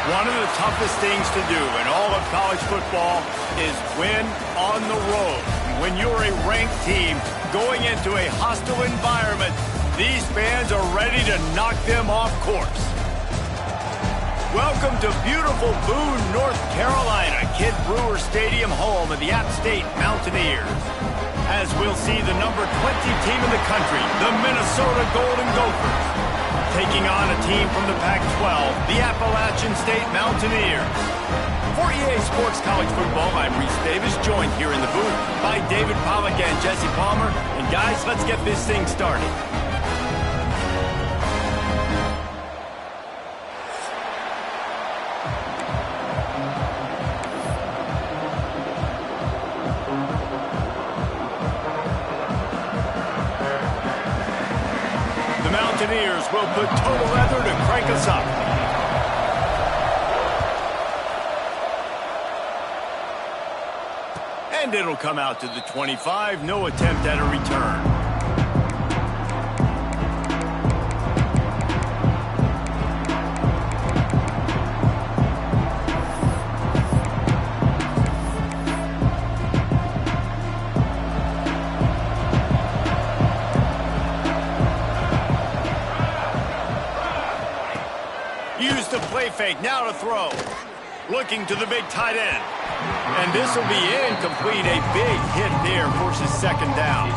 One of the toughest things to do in all of college football is win on the road. When you're a ranked team going into a hostile environment, these fans are ready to knock them off course. Welcome to beautiful Boone, North Carolina, Kidd Brewer Stadium, home of the App State Mountaineers. As we'll see the number 20 team in the country, the Minnesota Golden Gophers, taking on a team from the Pac-12, the Appalachian State Mountaineers. For EA Sports College Football, I'm Reese Davis, joined here in the booth by David Pollack and Jesse Palmer. And guys, let's get this thing started. The Mountaineers will put total leather to crank us up. And it'll come out to the 25. No attempt at a return. Used to play fake, now to throw. Looking to the big tight end. And this will be incomplete. A big hit there, forces second down.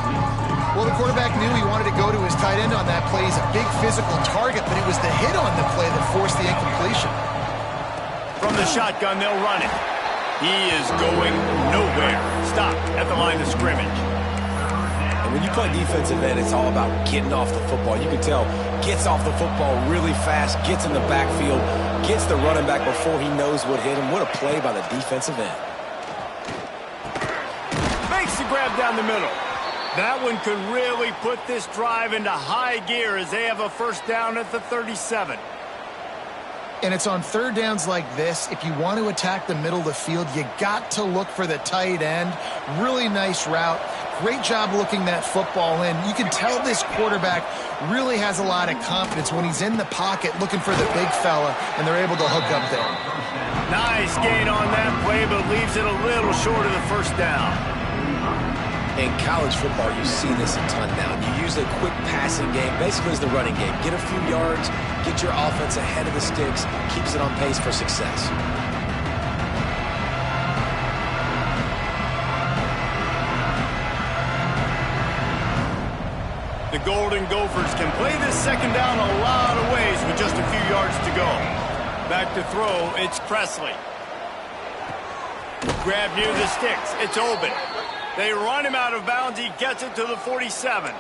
Well, the quarterback knew he wanted to go to his tight end on that play. He's a big physical target, but it was the hit on the play that forced the incompletion. From the shotgun, they'll run it. He is going nowhere. Stop at the line of scrimmage. And when you play defensive end, it's all about getting off the football. You can tell, gets off the football really fast, gets in the backfield, gets the running back before he knows what hit him. What a play by the defensive end. Makes the grab down the middle. That one could really put this drive into high gear as they have a first down at the 37. And it's on third downs like this. If you want to attack the middle of the field, you got to look for the tight end. Really nice route. Great job looking that football in. You can tell this quarterback really has a lot of confidence when he's in the pocket looking for the big fella, and they're able to hook up there. Nice gain on that play, but leaves it a little short of the first down. In college football, you see this a ton now. You use a quick passing game, basically as the running game. Get a few yards, get your offense ahead of the sticks, keeps it on pace for success. The Golden Gophers can play this second down a lot of ways with just a few yards to go. Back to throw, it's Presley. Grab near the sticks, it's Oben. They run him out of bounds, he gets it to the 47.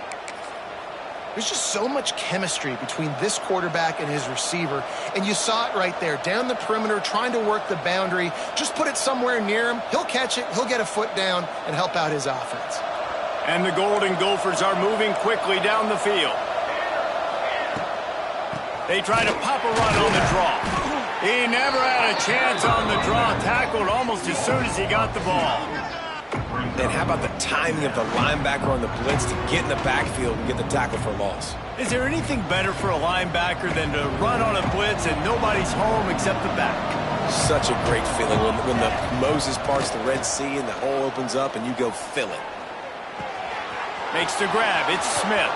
There's just so much chemistry between this quarterback and his receiver, and you saw it right there, down the perimeter, trying to work the boundary. Just put it somewhere near him, he'll catch it, he'll get a foot down, and help out his offense. And the Golden Gophers are moving quickly down the field. They try to pop a run on the draw. He never had a chance on the draw, tackled almost as soon as he got the ball. And how about the timing of the linebacker on the blitz to get in the backfield and get the tackle for loss? Is there anything better for a linebacker than to run on a blitz and nobody's home except the back? Such a great feeling when the Moses parts the Red Sea and the hole opens up and you go fill it. Makes the grab, it's Smith.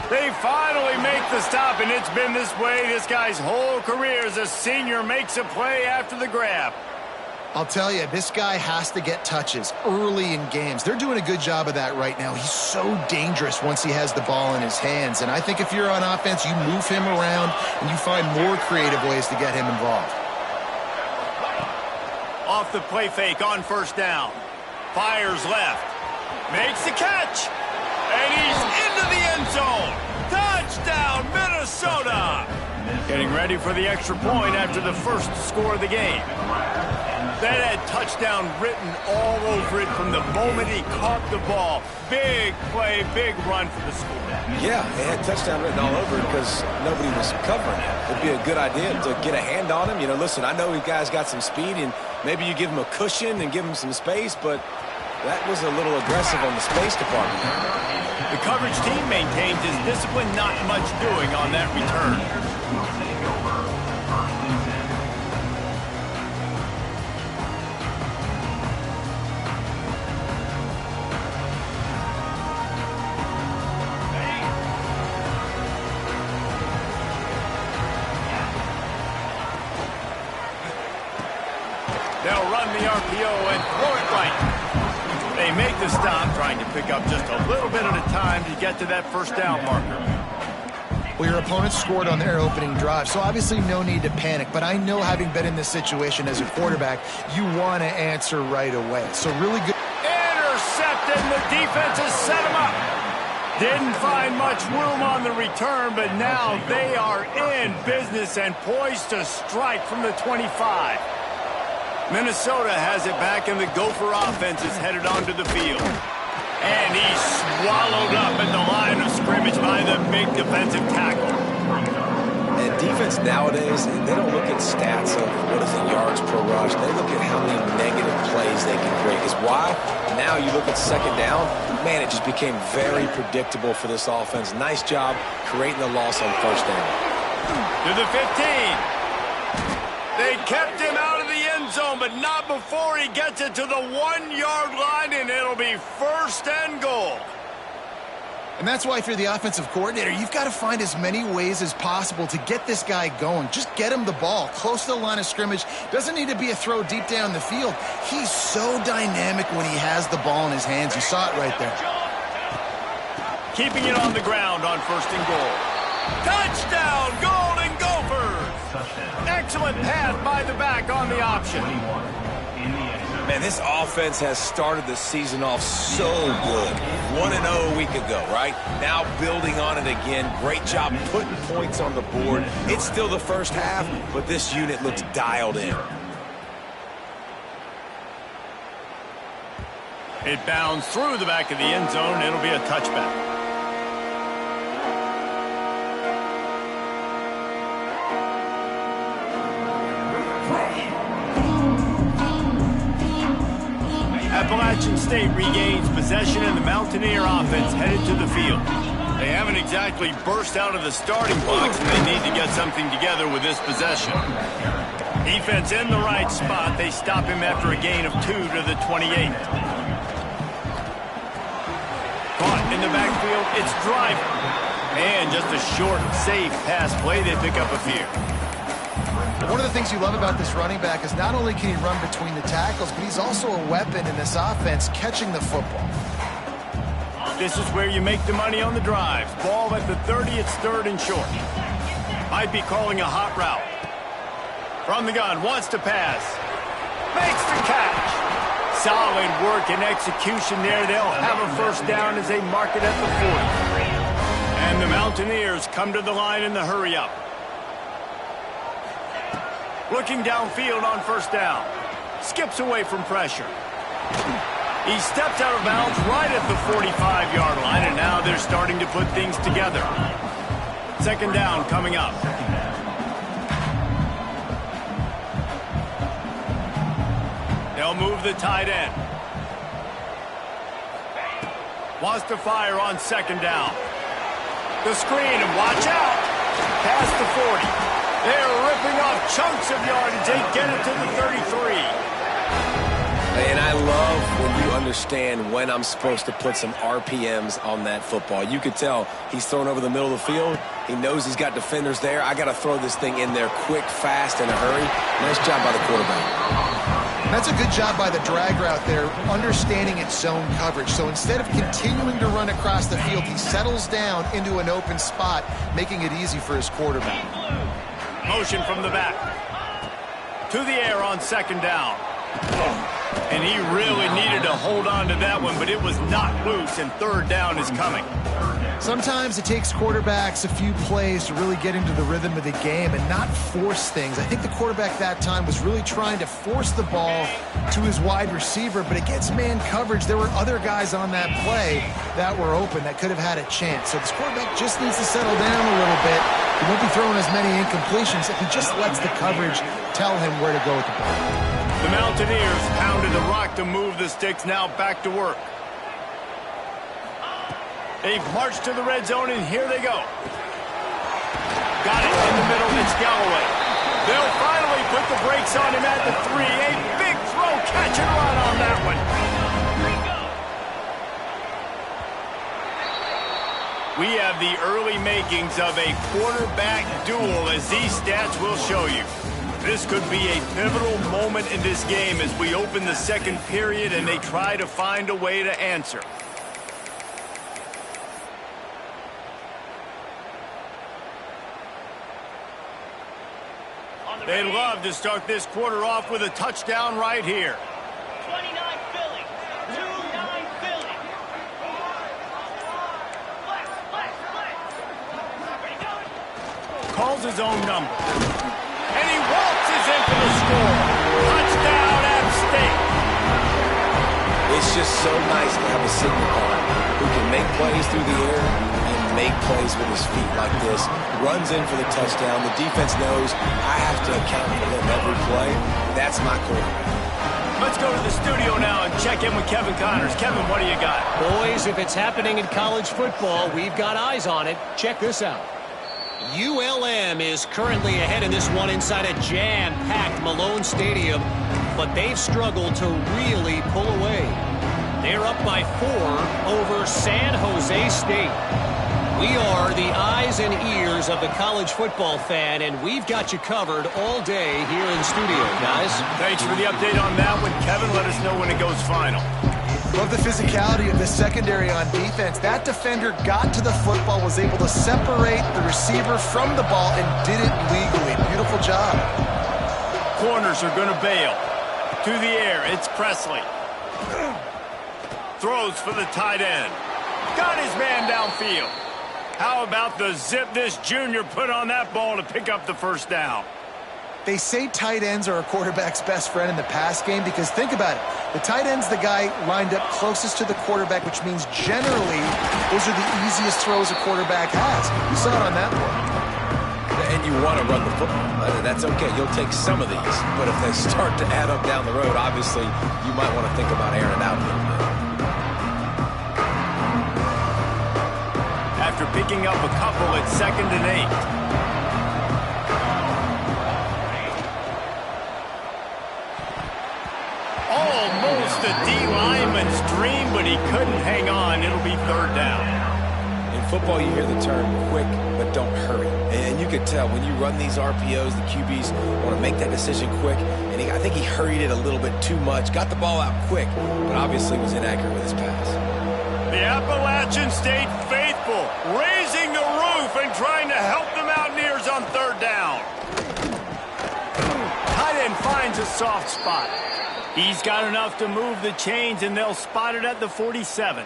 They finally make the stop, and it's been this way this guy's whole career as a senior makes a play after the grab. I'll tell you, this guy has to get touches early in games. They're doing a good job of that right now. He's so dangerous once he has the ball in his hands. And I think if you're on offense, you move him around and you find more creative ways to get him involved. Off the play fake on first down. Fires left. Makes the catch. And he's into the end zone. Touchdown, Minnesota. Getting ready for the extra point after the first score of the game. That had touchdown written all over it from the moment he caught the ball. Big play, big run for the score. Yeah, it had touchdown written all over it because nobody was covering it. It'd be a good idea to get a hand on him. You know, listen, I know you guys got some speed, and maybe you give him a cushion and give him some space, but that was a little aggressive on the space department. The coverage team maintains his discipline, not much doing on that return. RPO and throw it right. They make the stop, trying to pick up just a little bit at a time to get to that first down marker. Well, your opponent scored on their opening drive, so obviously no need to panic. But I know, having been in this situation as a quarterback, you want to answer right away. So really good. Intercepted, and the defense has set him up. Didn't find much room on the return, but now they are in business and poised to strike from the 25. Minnesota has it back, and the Gopher offense is headed onto the field. And he's swallowed up at the line of scrimmage by the big defensive tackle. And defense nowadays, they don't look at stats of what is the yards per rush. They look at how many negative plays they can create. Because why? Now you look at second down, man, it just became very predictable for this offense. Nice job creating the loss on first down. To the 15. They kept him out of the end zone, but not before he gets it to the 1-yard line, and it'll be first and goal. And that's why, if you're the offensive coordinator, you've got to find as many ways as possible to get this guy going. Just get him the ball close to the line of scrimmage. Doesn't need to be a throw deep down the field. He's so dynamic when he has the ball in his hands. You saw it right there. Keeping it on the ground on first and goal. Touchdown, Golden Gophers! Excellent pass by the back on the option. Man, this offense has started the season off so good. 1-0 a week ago, right? Now building on it again. Great job putting points on the board. It's still the first half, but this unit looks dialed in. It bounds through the back of the end zone. It'll be a touchback. Appalachian State regains possession, and the Mountaineer offense headed to the field. They haven't exactly burst out of the starting blocks, and they need to get something together with this possession. Defense in the right spot. They stop him after a gain of 2 to the 28. Caught in the backfield, it's Driver. And just a short, safe pass play. They pick up a few. One of the things you love about this running back is not only can he run between the tackles, but he's also a weapon in this offense catching the football. This is where you make the money on the drives. Ball at the 30, it's third and short. Might be calling a hot route. From the gun, wants to pass. Makes the catch. Solid work and execution there. They'll have a first down as they mark it at the 40. And the Mountaineers come to the line in the hurry-up. Looking downfield on first down. Skips away from pressure. He steps out of bounds right at the 45-yard line, and now they're starting to put things together. Second down coming up. They'll move the tight end. Wants to fire on second down. The screen, and watch out. Past the 40. They're ripping off chunks of yardage. They get it to the 33. And I love when you understand when I'm supposed to put some RPMs on that football. You could tell he's thrown over the middle of the field. He knows he's got defenders there. I got to throw this thing in there quick, fast, in a hurry. Nice job by the quarterback. That's a good job by the drag route there, understanding its zone coverage. So instead of continuing to run across the field, he settles down into an open spot, making it easy for his quarterback. Motion from the back. To the air on second down. And he really needed to hold on to that one, but it was not loose, and third down is coming. Sometimes it takes quarterbacks a few plays to really get into the rhythm of the game and not force things. I think the quarterback that time was really trying to force the ball to his wide receiver, but against man coverage, there were other guys on that play that were open that could have had a chance. So this quarterback just needs to settle down a little bit. He won't be throwing as many incompletions if he just lets the coverage tell him where to go with the ball. The Mountaineers pounded the rock to move the sticks, now back to work. They've marched to the red zone, and here they go. Got it in the middle. It's Galloway. They'll finally put the brakes on him at the 3. A big throw, catch and run on that one. We have the early makings of a quarterback duel, as these stats will show you. This could be a pivotal moment in this game as we open the second period and they try to find a way to answer. They'd love to start this quarter off with a touchdown right here. 29 Philly. 29 Philly. Calls his own number. And he waltzes in for the score. Touchdown, App State. It's just so nice to have a signal guard who can make plays through the air and make plays with his feet like this. Runs in for the touchdown. The defense knows I have to account for him every play. That's my quarterback. Let's go to the studio now and check in with Kevin Connors. Kevin, what do you got? Boys, if it's happening in college football, we've got eyes on it. Check this out. ULM is currently ahead in this one inside a jam-packed Malone Stadium, but they've struggled to really pull away. They're up by 4 over San Jose State. We are the eyes and ears of the college football fan, and we've got you covered all day here in studio, guys. Thanks for the update on that one, Kevin. Let us know when it goes final. Love the physicality of the secondary on defense. That defender got to the football, was able to separate the receiver from the ball, and did it legally. Beautiful job. Corners are going to bail. To the air, it's Presley. Throws for the tight end. Got his man downfield. How about the zip this junior put on that ball to pick up the first down? They say tight ends are a quarterback's best friend in the pass game because think about it. The tight end's the guy lined up closest to the quarterback, which means generally those are the easiest throws a quarterback has. You saw it on that one. And you want to run the football. That's okay. You'll take some of these. But if they start to add up down the road, obviously you might want to think about airing it out a little bit. After picking up a couple, it's 2nd and 8. Almost a D-lineman's dream, but he couldn't hang on. It'll be 3rd down. In football, you hear the term quick, but don't hurry. And you could tell when you run these RPOs, the QBs want to make that decision quick. And I think he hurried it a little bit too much. Got the ball out quick, but obviously was inaccurate with his pass. The Appalachian State faithful raising the roof and trying to help the Mountaineers on 3rd down. Tight end finds a soft spot. He's got enough to move the chains, and they'll spot it at the 47.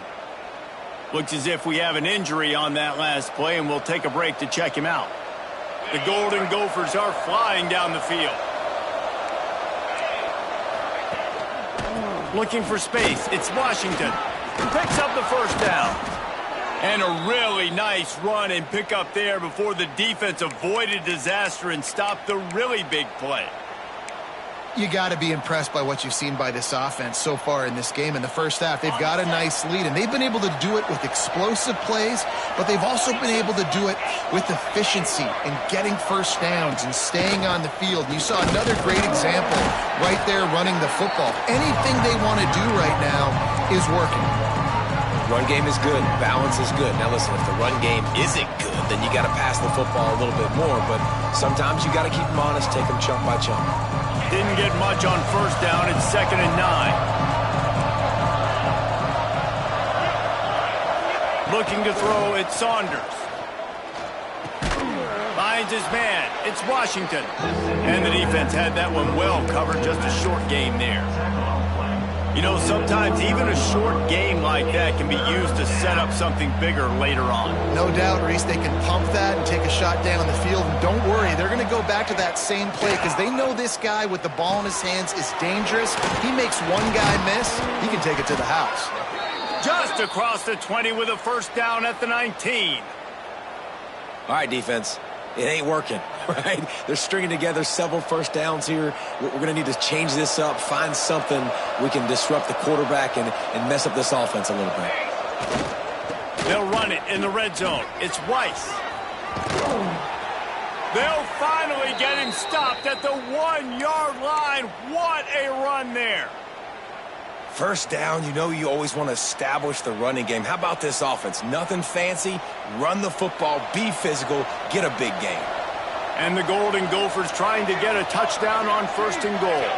Looks as if we have an injury on that last play, and we'll take a break to check him out. The Golden Gophers are flying down the field. Looking for space. It's Washington. Picks up the first down. And a really nice run and pick up there before the defense avoided disaster and stopped the really big play. You got to be impressed by what you've seen by this offense so far in this game. In the first half, they've got a nice lead, and they've been able to do it with explosive plays, but they've also been able to do it with efficiency and getting first downs and staying on the field. And you saw another great example right there running the football. Anything they want to do right now is working. Run game is good. Balance is good. Now listen, if the run game isn't good, then you got to pass the football a little bit more, but sometimes you got to keep them honest, take them chunk by chunk. Didn't get much on first down. It's 2nd and 9. Looking to throw, it's Saunders. Finds his man. It's Washington. And the defense had that one well covered. Just a short game there. You know, sometimes even a short game like that can be used to set up something bigger later on. No doubt, Reese, they can pump that and take a shot down the field. And don't worry, they're going to go back to that same play because they know this guy with the ball in his hands is dangerous. He makes one guy miss, he can take it to the house. Just across the 20 with a first down at the 19. All right, defense. It ain't working, right? They're stringing together several first downs here. We're going to need to change this up, find something we can disrupt the quarterback and mess up this offense a little bit. They'll run it in the red zone. It's Weiss. They'll finally get him stopped at the 1-yard line. What a run there. First down, you know you always want to establish the running game. How about this offense? Nothing fancy. Run the football, be physical, get a big gain. And the Golden Gophers trying to get a touchdown on 1st and goal.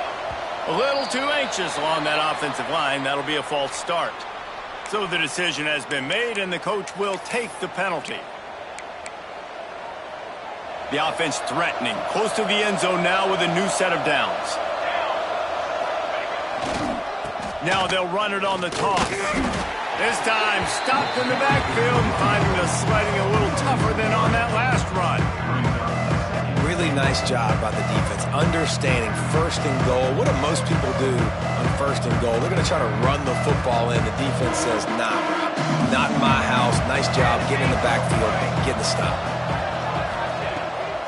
A little too anxious along that offensive line. That'll be a false start. So the decision has been made, and the coach will take the penalty. The offense threatening. Close to the end zone now with a new set of downs. Now they'll run it on the toss. This time stopped in the backfield and finding the sledding a little tougher than on that last run. Really nice job by the defense, understanding 1st and goal. What do most people do on 1st and goal? They're going to try to run the football in. The defense says, nah, bro, not in my house. Nice job getting in the backfield, getting the stop.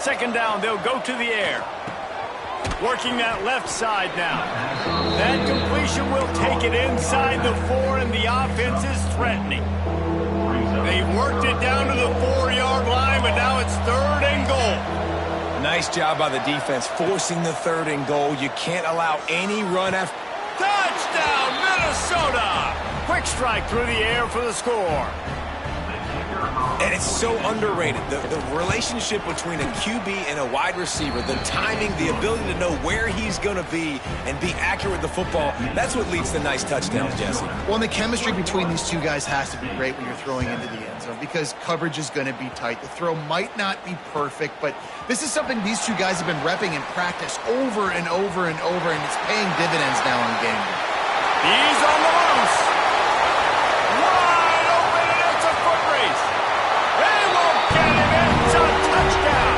2nd down, they'll go to the air. Working that left side now. That completion will take it inside the 4, and the offense is threatening. They worked it down to the 4-yard line, but now it's 3rd and goal. Nice job by the defense, forcing the 3rd and goal. You can't allow any run after. Touchdown, Minnesota! Quick strike through the air for the score. And it's so underrated. The relationship between a QB and a wide receiver, the timing, the ability to know where he's going to be and be accurate with the football, that's what leads to nice touchdowns, Jesse. Well, and the chemistry between these two guys has to be great when you're throwing into the end zone because coverage is going to be tight. The throw might not be perfect, but this is something these two guys have been repping in practice over and over and over, and it's paying dividends now in game day. He's on the loose. Wide open, and it's a foot race. They won't get him. It's a touchdown.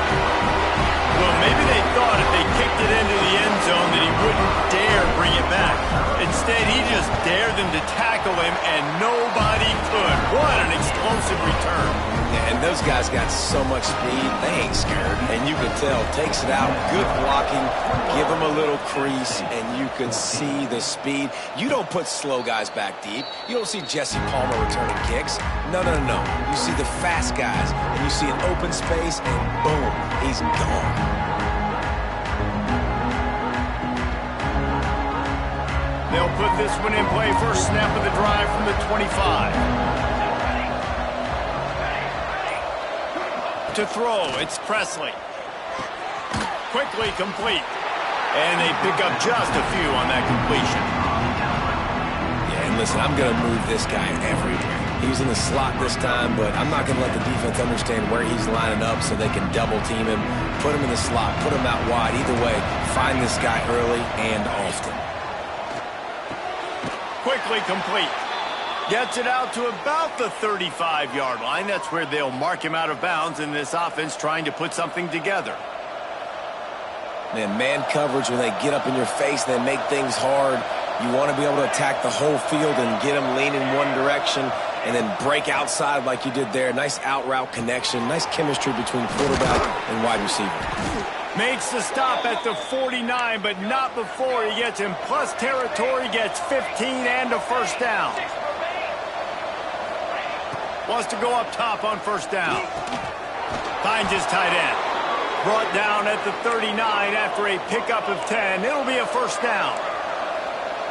Well, maybe they thought if they kicked it into the end zone that he wouldn't dare bring it back. Instead, he just dared them to tackle him, and nobody could. What an explosive return. Yeah, and those guys got so much speed, they ain't scared. And you can tell, takes it out, good blocking, give them a little crease, and you can see the speed. You don't put slow guys back deep. You don't see Jesse Palmer returning kicks. No, no, no, no. You see the fast guys, and you see an open space, and boom, he's gone. They'll put this one in play. First snap of the drive from the 25. To throw, it's Presley. Quickly complete. And they pick up just a few on that completion. Yeah, and listen, I'm going to move this guy everywhere. He was in the slot this time, but I'm not going to let the defense understand where he's lining up so they can double team him, put him in the slot, put him out wide. Either way, find this guy early and often. Quickly complete. Gets it out to about the 35-yard line. That's where they'll mark him out of bounds in this offense trying to put something together. Man coverage, when they get up in your face, they make things hard. You want to be able to attack the whole field and get them leaning one direction and then break outside like you did there. Nice out-route connection. Nice chemistry between quarterback and wide receiver. Makes the stop at the 49, but not before he gets in plus territory, gets 15 and a first down. Wants to go up top on first down. Finds his tight end. Brought down at the 39 after a pickup of 10. It'll be a first down.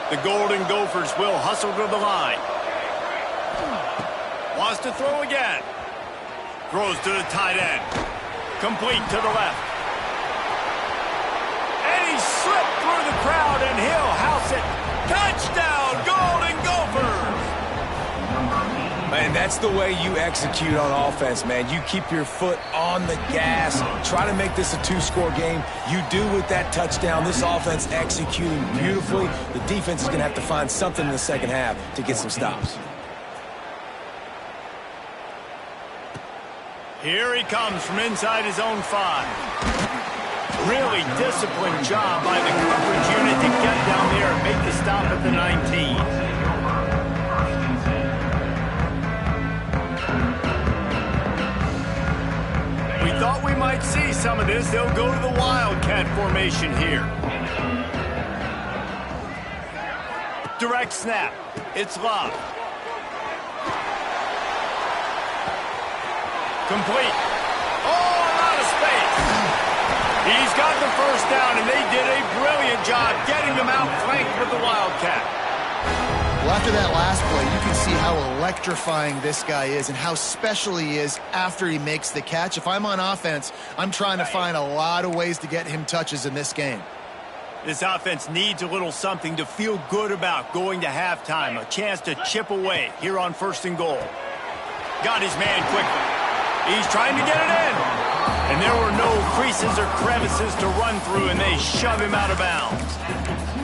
The Golden Gophers will hustle to the line. Wants to throw again. Throws to the tight end. Complete to the left. And he slipped through the crowd, and he'll house it. Touchdown, Golden Gophers! Man, that's the way you execute on offense, man. You keep your foot on the gas. Try to make this a two-score game. You do with that touchdown. This offense executing beautifully. The defense is going to have to find something in the second half to get some stops. Here he comes from inside his own 5. Really disciplined job by the coverage unit to get down there and make the stop at the 19. We thought we might see some of this. They'll go to the Wildcat formation here. Direct snap. It's Love. Complete. Oh, a lot of space. He's got the first down, and they did a brilliant job getting them out flanked with the Wildcat. Well, after that last play, you can see how electrifying this guy is and how special he is after he makes the catch. If I'm on offense, I'm trying to find a lot of ways to get him touches in this game. This offense needs a little something to feel good about going to halftime. A chance to chip away here on 1st and goal. Got his man quickly. He's trying to get it in. And there were no creases or crevices to run through, and they shove him out of bounds.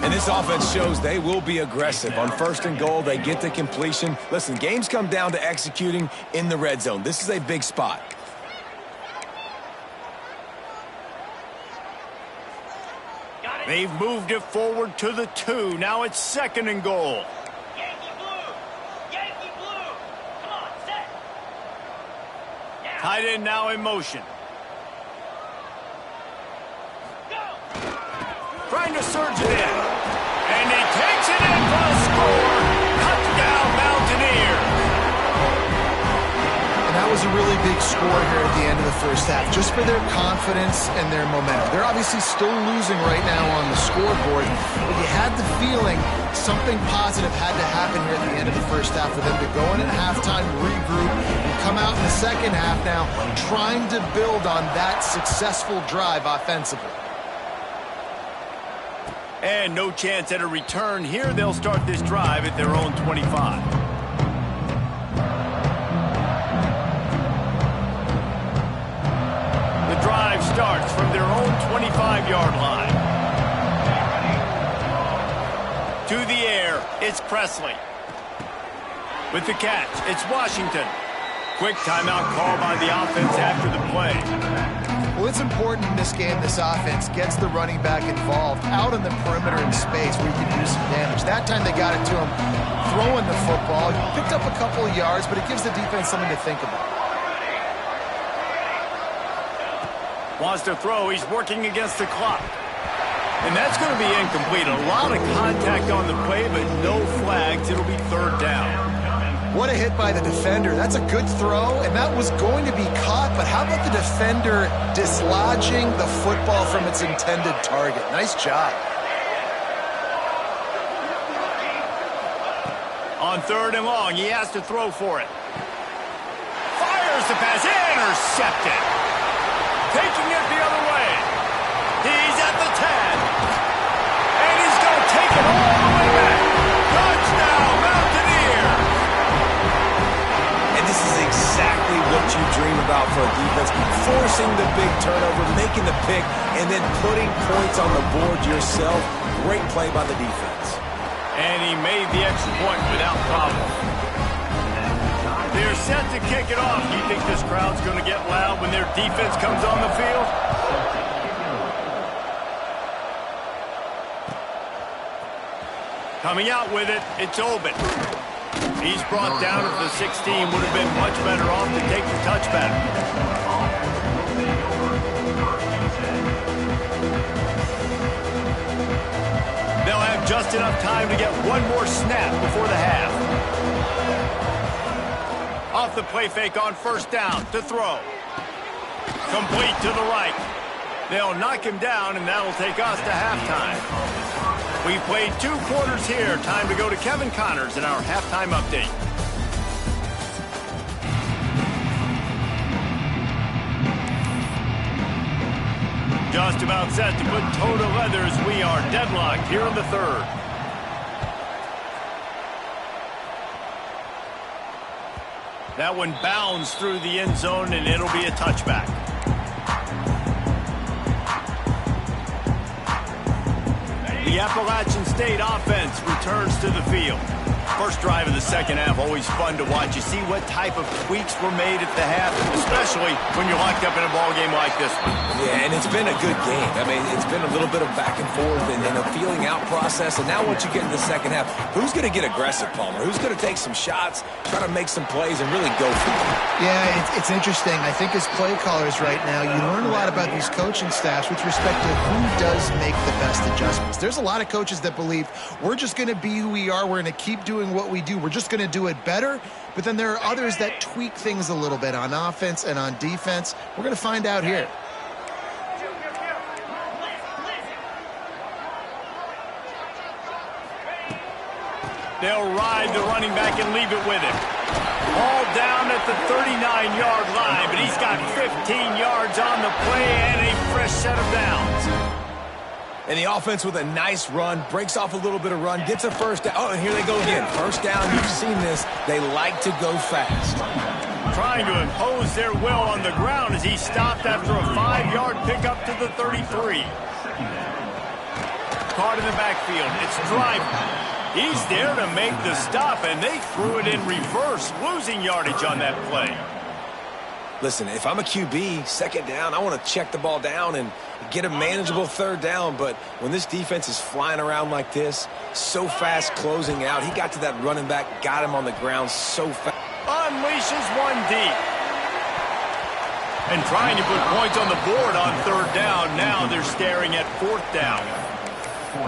And this offense shows they will be aggressive. On 1st and goal, they get the completion. Listen, games come down to executing in the red zone. This is a big spot. They've moved it forward to the 2. Now it's 2nd and goal. Yankee blue! Yankee blue! Come on, set! Now, Tight end now in motion. go! Trying to surge it in. And he takes it in for a score. Touchdown, Mountaineers. And that was a really big score here at the end of the first half, just for their confidence and their momentum. They're obviously still losing right now on the scoreboard, but you had the feeling something positive had to happen here at the end of the first half for them to go in at halftime, regroup, and come out in the second half now trying to build on that successful drive offensively. And no chance at a return here. They'll start this drive at their own 25. The drive starts from their own 25-yard line. To the air, it's Presley. With the catch, it's Washington. Quick timeout call by the offense after the play. Well, it's important in this game this offense gets the running back involved out on the perimeter in space where you can do some damage. That time they got it to him throwing the football. He picked up a couple of yards, but it gives the defense something to think about. Wants to throw. He's working against the clock. And that's going to be incomplete. A lot of contact on the play, but no flags. It'll be 3rd down. What a hit by the defender. That's a good throw, and that was going to be caught, but how about the defender dislodging the football from its intended target? Nice job. On 3rd and long, he has to throw for it. Fires the pass. Intercepted. Taking it the other way. He's at the 10. And he's going to take it all the way back. Touchdown, Mountaineers. And this is exactly what you dream about for a defense. Forcing the big turnover, making the pick, and then putting points on the board yourself. Great play by the defense. And he made the extra point without problem. They're set to kick it off. Do you think this crowd's going to get loud when their defense comes on the field? Coming out with it, it's Obit. He's brought down at the 16. Would have been much better off to take the touchback. They'll have just enough time to get one more snap before the half. Off the play fake on 1st down to throw. Complete to the right. They'll knock him down, and that'll take us to halftime. We've played 2 quarters here. Time to go to Kevin Connors in our halftime update. Just about set to put toe to leather as we are deadlocked here in the 3rd. That one bounds through the end zone, and it'll be a touchback. The Appalachian State offense returns to the field. First drive of the second half, always fun to watch. You see what type of tweaks were made at the half, especially when you're locked up in a ball game like this one. Yeah, and it's been a good game. I mean, it's been a little bit of back and forth and a feeling out process. And now once you get in the second half, who's going to get aggressive, Palmer? Who's going to take some shots, try to make some plays, and really go for it? Yeah, it's interesting. I think as play callers right now, you learn a lot about these coaching staffs with respect to who does make the best adjustments. There's a lot of coaches that believe we're just going to be who we are. We're going to keep doing what we do. We're just going to do it better. But then there are others that tweak things a little bit on offense and on defense. We're going to find out here. They'll ride the running back and leave it with him. All down at the 39-yard line, but he's got 15 yards on the play and a fresh set of downs. And the offense with a nice run, breaks off a little bit of run, gets a first down. Oh, and here they go again. First down, you've seen this. They like to go fast. Trying to impose their will on the ground as he stopped after a 5-yard pickup to the 33. Caught in the backfield. It's Driver. He's there to make the stop, and they threw it in reverse, losing yardage on that play. Listen, if I'm a QB, second down, I want to check the ball down and get a manageable third down. But when this defense is flying around like this, so fast closing out, he got to that running back, got him on the ground so fast. Unleashes one deep. And trying to put points on the board on third down. Now they're staring at fourth down.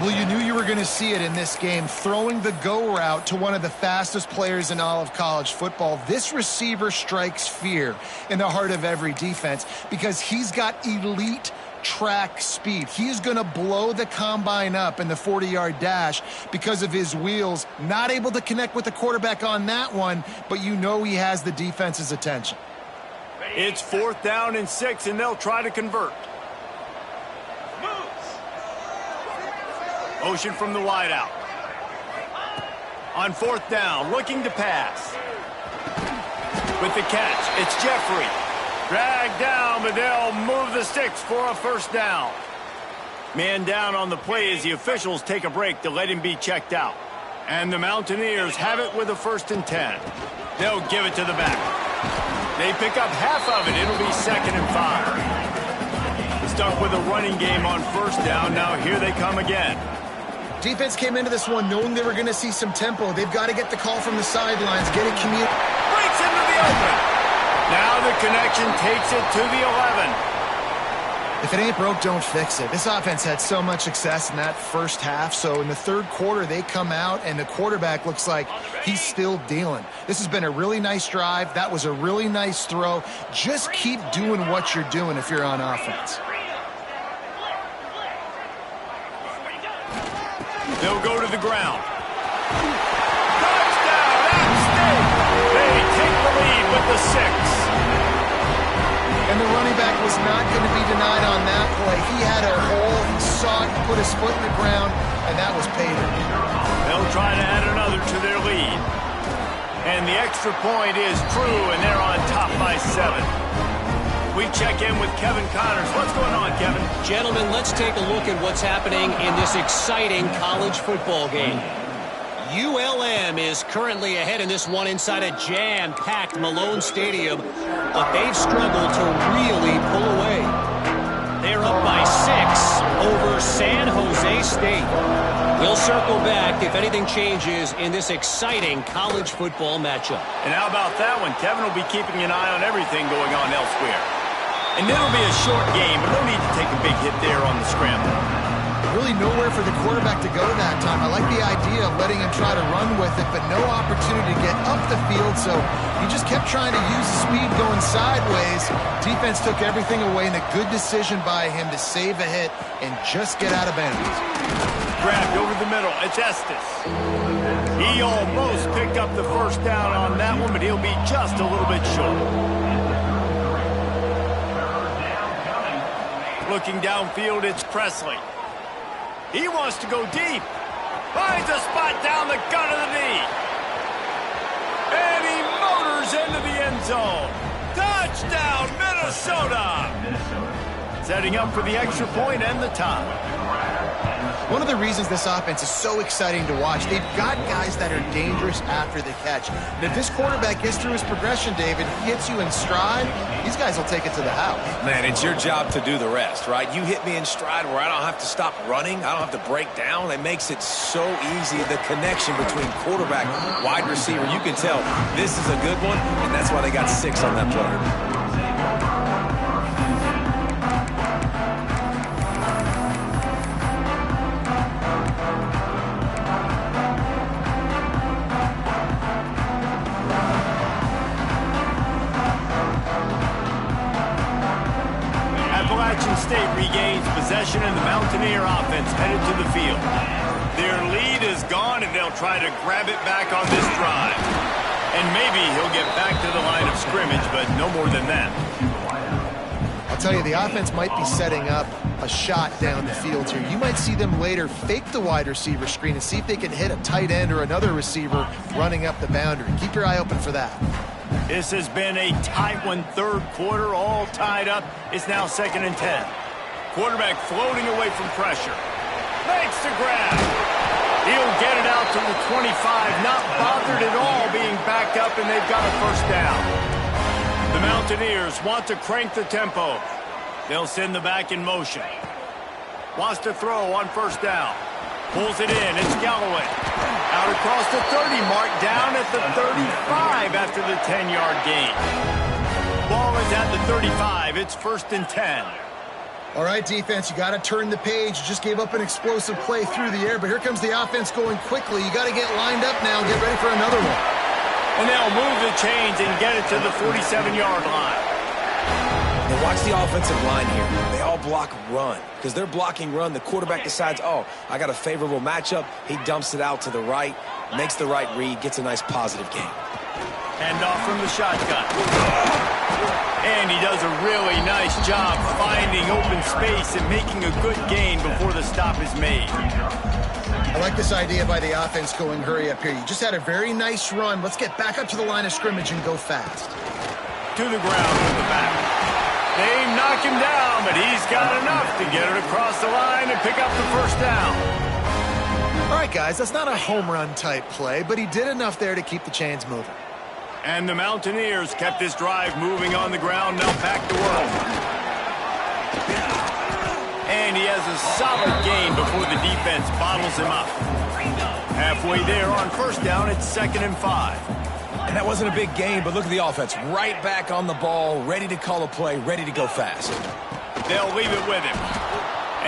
Well, you knew you were going to see it in this game, throwing the go route to one of the fastest players in all of college football. This receiver strikes fear in the heart of every defense because he's got elite track speed. He's going to blow the combine up in the 40-yard dash because of his wheels. Not able to connect with the quarterback on that one, but you know he has the defense's attention. It's fourth down and 6, and they'll try to convert. Motion from the wideout. On fourth down, looking to pass. With the catch, it's Jeffrey. Dragged down, but they'll move the sticks for a first down. Man down on the play as the officials take a break to let him be checked out. And the Mountaineers have it with a 1st and 10. They'll give it to the back. They pick up half of it. It'll be 2nd and 5. Stuck with a running game on first down. Now here they come again. Defense came into this one knowing they were going to see some tempo. They've got to get the call from the sidelines, get it committed. Breaks into the open. Now the connection takes it to the 11. If it ain't broke, don't fix it. This offense had so much success in that first half, so in the third quarter they come out and the quarterback looks like he's still dealing. This has been a really nice drive. That was a really nice throw. Just keep doing what you're doing if you're on offense. They'll go to the ground. Touchdown, App State! They take the lead with the 6. And the running back was not going to be denied on that play. He had a hole, he saw it, he put his foot in the ground, and that was payday. They'll try to add another to their lead. And the extra point is true, and they're on top by 7. We check in with Kevin Connors. What's going on, Kevin? Gentlemen, let's take a look at what's happening in this exciting college football game. ULM is currently ahead in this one inside a jam-packed Malone Stadium, but they've struggled to really pull away. They're up by 6 over San Jose State. We'll circle back if anything changes in this exciting college football matchup. And how about that one? Kevin will be keeping an eye on everything going on elsewhere. And it'll be a short game, but no need to take a big hit there on the scramble. Really nowhere for the quarterback to go that time. I like the idea of letting him try to run with it, but no opportunity to get up the field, so he just kept trying to use the speed going sideways. Defense took everything away, and a good decision by him to save a hit and just get out of bounds. Grabbed over the middle. It's Estes. He almost picked up the first down on that one, but he'll be just a little bit short. Looking downfield, it's Presley. He wants to go deep. Finds a spot down the gun of the knee. And he motors into the end zone. Touchdown, Minnesota! Setting up for the extra point and the tie. One of the reasons this offense is so exciting to watch, they've got guys that are dangerous after the catch. And if this quarterback gets through his progression, David, he hits you in stride, these guys will take it to the house. Man, it's your job to do the rest, right? You hit me in stride where I don't have to stop running. I don't have to break down. It makes it so easy. The connection between quarterback, wide receiver, you can tell this is a good one, and that's why they got 6 on that play. Appalachian State regains possession and the Mountaineer offense headed to the field. Their lead is gone, and they'll try to grab it back on this drive. And maybe he'll get back to the line of scrimmage, but no more than that. I'll tell you, the offense might be setting up a shot down the field here. You might see them later fake the wide receiver screen and see if they can hit a tight end or another receiver running up the boundary. Keep your eye open for that. This has been a tight one, third quarter, all tied up. It's now 2nd and 10. Quarterback floating away from pressure. Makes the grab. He'll get it out to the 25, not bothered at all being backed up, and they've got a first down. The Mountaineers want to crank the tempo. They'll send the back in motion. Wants to throw on first down. Pulls it in. It's Galloway. Out across the 30 mark, down at the 35 after the 10-yard gain. Ball is at the 35. It's 1st and 10. All right, defense, you got to turn the page. You just gave up an explosive play through the air, but here comes the offense going quickly. You got to get lined up now and get ready for another one. And they'll move the chains and get it to the 47-yard line. And watch the offensive line here. They all block run. Because they're blocking run, the quarterback decides, oh, I got a favorable matchup. He dumps it out to the right, makes the right read, gets a nice positive gain. Hand off from the shotgun. And he does a really nice job finding open space and making a good gain before the stop is made. I like this idea by the offense going hurry up here. You just had a very nice run. Let's get back up to the line of scrimmage and go fast. To the ground with the back. They knock him down, but he's got enough to get it across the line and pick up the first down. All right, guys, that's not a home run type play, but he did enough there to keep the chains moving. And the Mountaineers kept this drive moving on the ground, now back to work. And he has a solid gain before the defense bottles him up. Halfway there on first down, it's 2nd and 5. And that wasn't a big gain, but look at the offense. Right back on the ball, ready to call a play, ready to go fast. They'll leave it with him.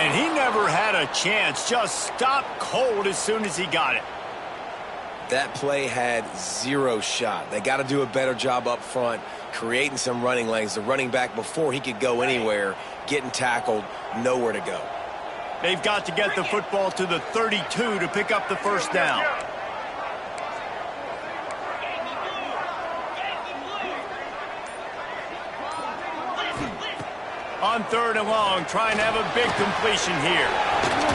And he never had a chance, just stopped cold as soon as he got it. That play had zero shot. They got to do a better job up front, creating some running lanes. The running back, before he could go anywhere, getting tackled, nowhere to go. They've got to get the football to the 32 to pick up the first down. On 3rd and long, trying to have a big completion here.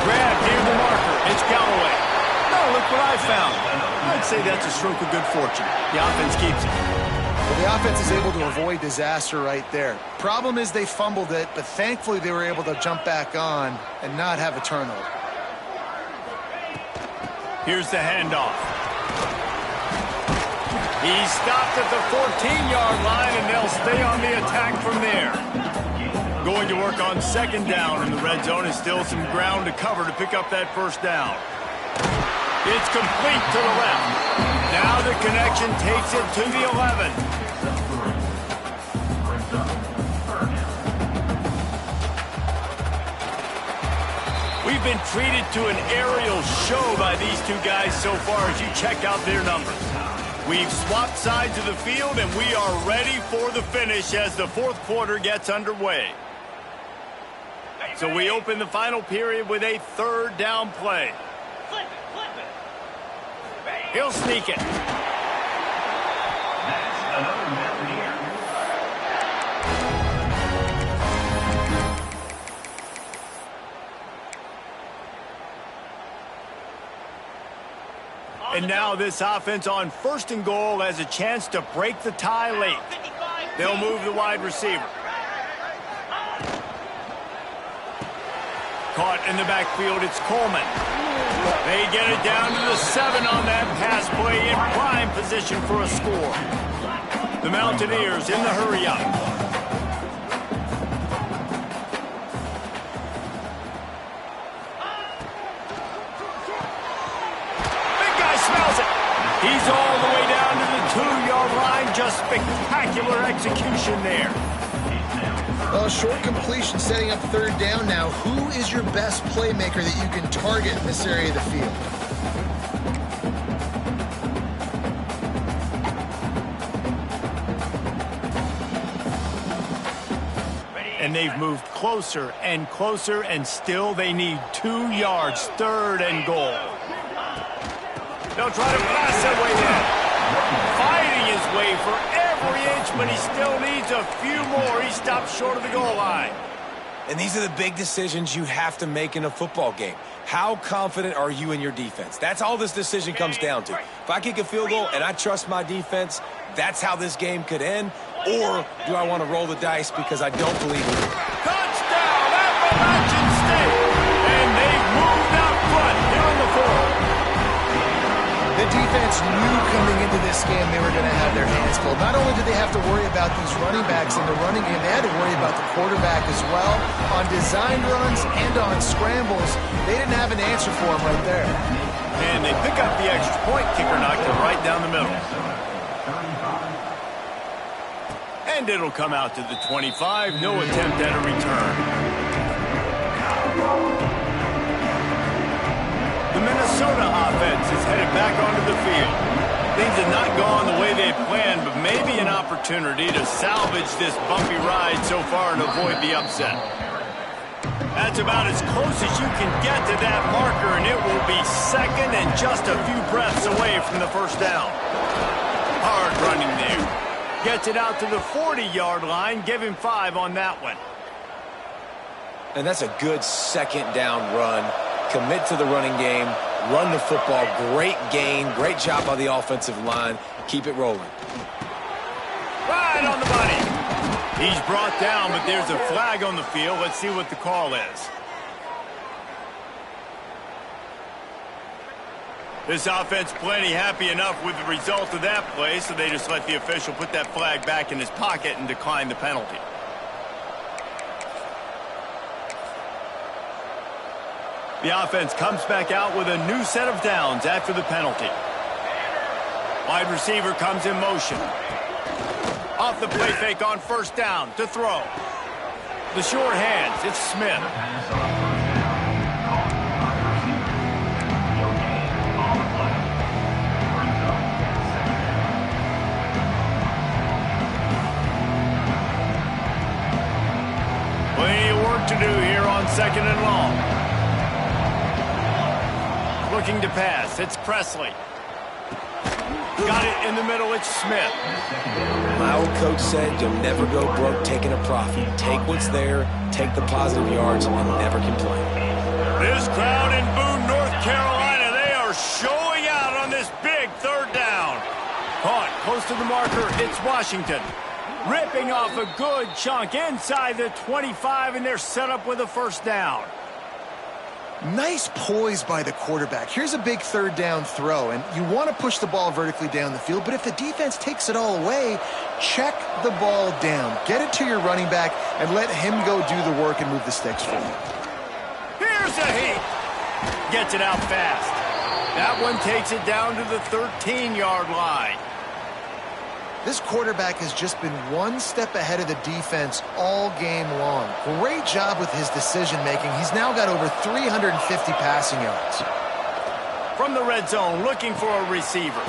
Grab near the marker. It's Galloway. Oh, look what I found. I'd say that's a stroke of good fortune. The offense keeps it. Well, the offense is able to avoid disaster right there. Problem is they fumbled it, but thankfully they were able to jump back on and not have a turnover. Here's the handoff. He's stopped at the 14-yard line, and they'll stay on the attack from there. Going to work on 2nd down in the red zone, and still some ground to cover to pick up that first down. It's complete to the left. Now the connection takes it to the 11. We've been treated to an aerial show by these two guys so far as you check out their numbers. We've swapped sides of the field, and we are ready for the finish as the 4th quarter gets underway. So we open the final period with a 3rd down play. He'll sneak it. And now this offense on 1st and goal has a chance to break the tie late. They'll move the wide receiver. Caught in the backfield, it's Coleman. They get it down to the 7 on that pass play, in prime position for a score. The Mountaineers in the hurry-up. Big guy smells it. He's all the way down to the 2-yard line. Just spectacular execution there. Well, short completion setting up 3rd down now. Who is your best playmaker that you can target in this area of the field? And they've moved closer and closer, and still they need 2 yards, 3rd and goal. They'll try to blast their way in. Fighting his way for every inch, but he still needs a few more. He stopped short of the goal line. And these are the big decisions you have to make in a football game. How confident are you in your defense? That's all this decision comes down to. If I kick a field goal and I trust my defense, that's how this game could end. Or do I want to roll the dice because I don't believe in it? Touchdown, Appalachian State! And they've moved out front here in the fourth. The defense knew coming into this game they were going to have their hands full. Not only did they have to worry about these running backs in the running game, they had to worry about the quarterback as well. On designed runs and on scrambles, they didn't have an answer for him right there. And they pick up the extra point. Kicker knocked it right down the middle. And it'll come out to the 25. No attempt at a return. The Minnesota offense is headed back onto the field. Things have not gone the way they planned, but maybe an opportunity to salvage this bumpy ride so far and avoid the upset. That's about as close as you can get to that marker, and it will be second and just a few breaths away from the first down. Hard running there. Gets it out to the 40-yard line. Give him 5 on that one. And that's a good second down run. Commit to the running game. Run the football. Great gain. Great job by the offensive line. Keep it rolling. Right on the money. He's brought down, but there's a flag on the field. Let's see what the call is. This offense plenty happy enough with the result of that play, so they just let the official put that flag back in his pocket and decline the penalty. The offense comes back out with a new set of downs after the penalty. Wide receiver comes in motion. Off the play fake on first down to throw. The short hands, it's Smith. Plenty of work to do here on second and long. Looking to pass, it's Presley. Got it in the middle, it's Smith. My old coach said you'll never go broke taking a profit. Take what's there, take the positive yards, and never complain. This crowd in Boone, North Carolina, they are showing out on this big third down. Caught close to the marker, it's Washington. Ripping off a good chunk inside the 25, and they're set up with a first down. Nice poise by the quarterback. Here's a big third down throw, and you want to push the ball vertically down the field, but if the defense takes it all away, check the ball down. Get it to your running back and let him go do the work and move the sticks for you. Here's a heat. Gets it out fast. That one takes it down to the 13-yard line. This quarterback has just been one step ahead of the defense all game long. Great job with his decision-making. He's now got over 350 passing yards. From the red zone, looking for a receiver.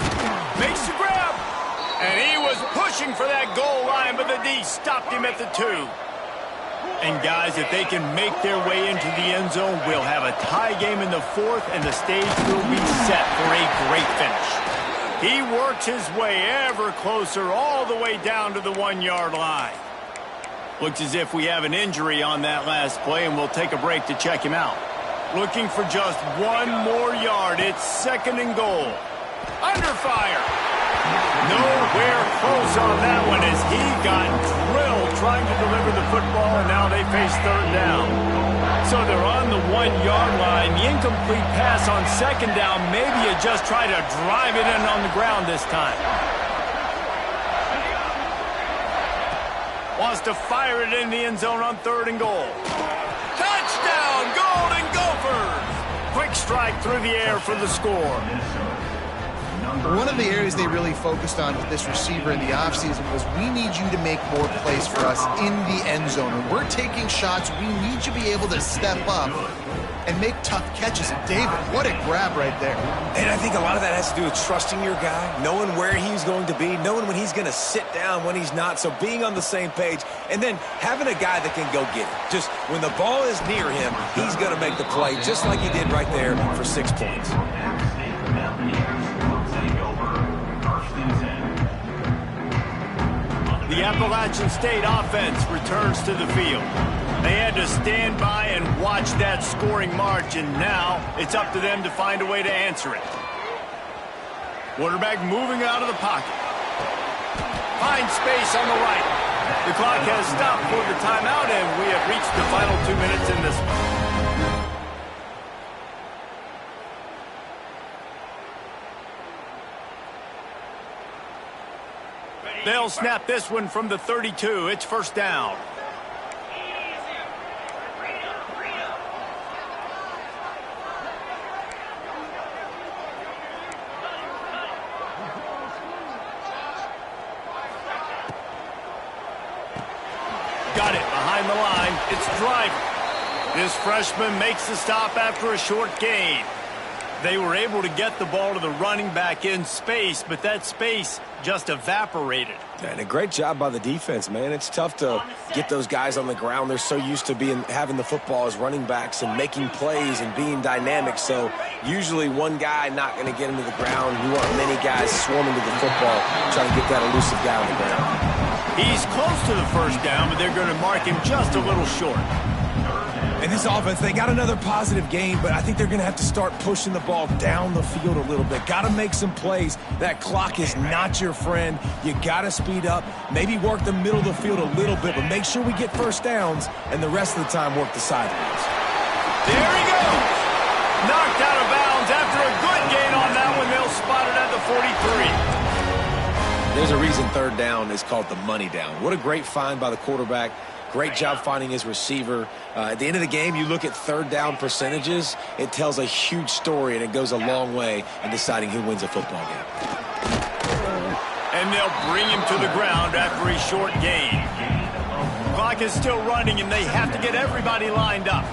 Makes the grab. And he was pushing for that goal line, but the D stopped him at the 2. And guys, if they can make their way into the end zone, we'll have a tie game in the fourth, and the stage will be set for a great finish. He works his way ever closer all the way down to the 1-yard line. Looks as if we have an injury on that last play, and we'll take a break to check him out. Looking for just 1 more yard. It's second and goal. Under fire. Nowhere close on that one as he got drilled trying to deliver the football, and now they face third down. So they're on the 1-yard line. The incomplete pass on second down. Maybe you just try to drive it in on the ground this time. Wants to fire it in the end zone on third and goal. Touchdown, Golden Gophers! Quick strike through the air for the score. One of the areas they really focused on with this receiver in the offseason was we need you to make more plays for us in the end zone. When we're taking shots, we need you to be able to step up and make tough catches. And David, what a grab right there. And I think a lot of that has to do with trusting your guy, knowing where he's going to be, knowing when he's going to sit down, when he's not, so being on the same page, and then having a guy that can go get it. Just when the ball is near him, he's going to make the play, just like he did right there for 6 points. The Appalachian State offense returns to the field. They had to stand by and watch that scoring march, and now it's up to them to find a way to answer it. Quarterback moving out of the pocket. Finds space on the right. The clock has stopped for the timeout, and we have reached the final 2 minutes in this one. They'll snap this one from the 32. It's first down. Got it behind the line. It's Driver. This freshman makes the stop after a short gain. They were able to get the ball to the running back in space, but that space just evaporated. And a great job by the defense, man. It's tough to get those guys on the ground. They're so used to having the football as running backs and making plays and being dynamic. So usually one guy not going to get him to the ground. You want many guys swarming to the football, trying to get that elusive guy on the ground. He's close to the first down, but they're going to mark him just a little short. And this offense, they got another positive game, but I think they're going to have to start pushing the ball down the field a little bit. Got to make some plays. That clock is not your friend. You got to speed up, maybe work the middle of the field a little bit, but make sure we get first downs, and the rest of the time work the sidelines. There he goes. Knocked out of bounds after a good gain on that one. They'll spot it at the 43. There's a reason third down is called the money down. What a great find by the quarterback. Great job finding his receiver. At the end of the game, you look at third down percentages. It tells a huge story, and it goes a long way in deciding who wins a football game. And they'll bring him to the ground after a short gain. Clock is still running, and they have to get everybody lined up.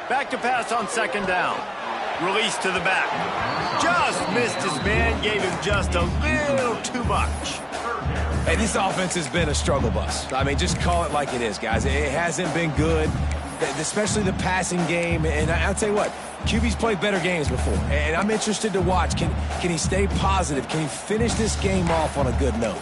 Back to pass on second down. Release to the back. Just missed his man, gave him just a little too much. Hey, this offense has been a struggle bus. I mean, just call it like it is, guys. It hasn't been good, especially the passing game. And I'll tell you what, QB's played better games before. And I'm interested to watch. Can he stay positive? Can he finish this game off on a good note?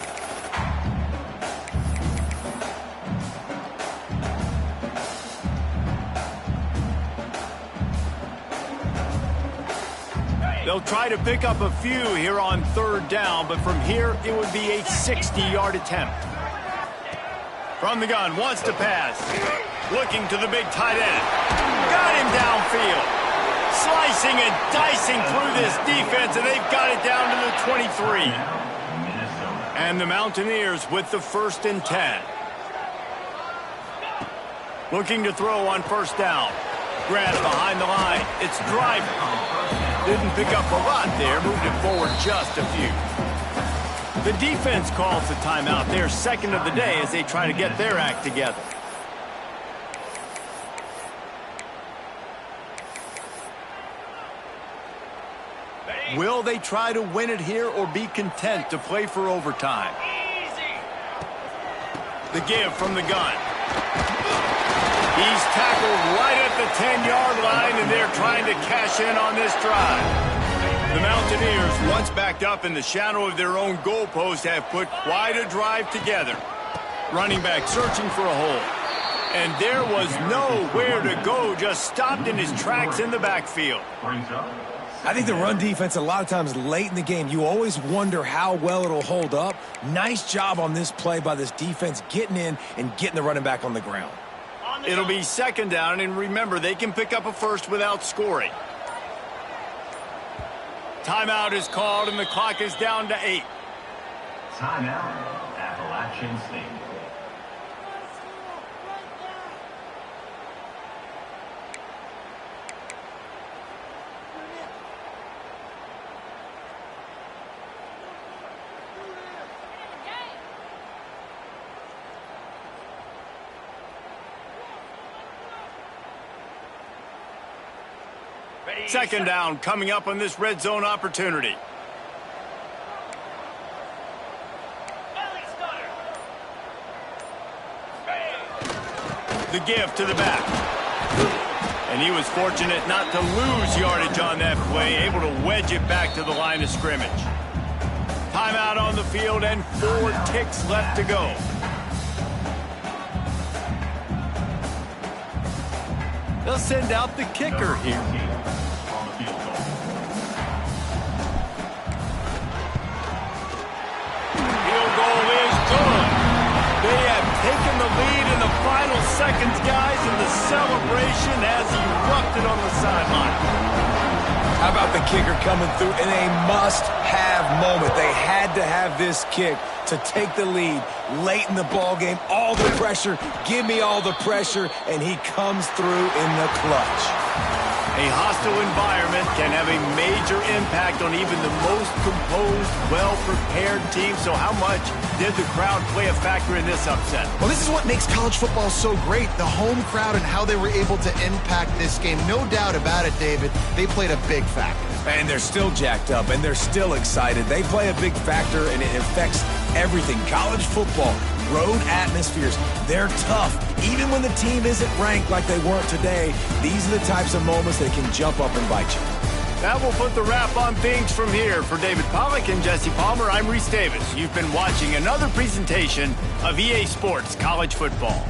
They'll try to pick up a few here on third down, but from here, it would be a 60-yard attempt. From the gun, wants to pass. Looking to the big tight end. Got him downfield. Slicing and dicing through this defense, and they've got it down to the 23. And the Mountaineers with the 1st and 10. Looking to throw on first down. Grant behind the line. It's Driver. Didn't pick up a lot there, moved it forward just a few. The defense calls the timeout, their second of the day, as they try to get their act together. Will they try to win it here or be content to play for overtime? The give from the gun. He's tackled right at the 10-yard line, and they're trying to cash in on this drive. The Mountaineers, once backed up in the shadow of their own goalpost, have put quite a drive together. Running back searching for a hole. And there was nowhere to go, just stopped in his tracks in the backfield. I think the run defense, a lot of times late in the game, you always wonder how well it'll hold up. Nice job on this play by this defense, getting in and getting the running back on the ground. It'll be second down, and remember, they can pick up a first without scoring. Timeout is called, and the clock is down to 8. Timeout, Appalachian State. Second down coming up on this red zone opportunity. The give to the back. And he was fortunate not to lose yardage on that play, able to wedge it back to the line of scrimmage. Timeout on the field and 4 ticks left to go. They'll send out the kicker here. On the field goal. Field goal is good. They have taken the lead in the final seconds, guys, and the celebration has erupted on the sideline. How about the kicker coming through in a must-have moment? They had to have this kick to take the lead late in the ball game. All the pressure, give me all the pressure, and he comes through in the clutch. A hostile environment can have a major impact on even the most composed, well-prepared team. So how much did the crowd play a factor in this upset? Well, this is what makes college football so great, the home crowd and how they were able to impact this game. No doubt about it, David. They played a big factor. And they're still jacked up, and they're still excited. They play a big factor, and it affects everything. College football, road atmospheres, they're tough. Even when the team isn't ranked like they weren't today, these are the types of moments that can jump up and bite you. That will put the wrap on things from here. For David Pollack and Jesse Palmer, I'm Reese Davis. You've been watching another presentation of EA Sports College Football.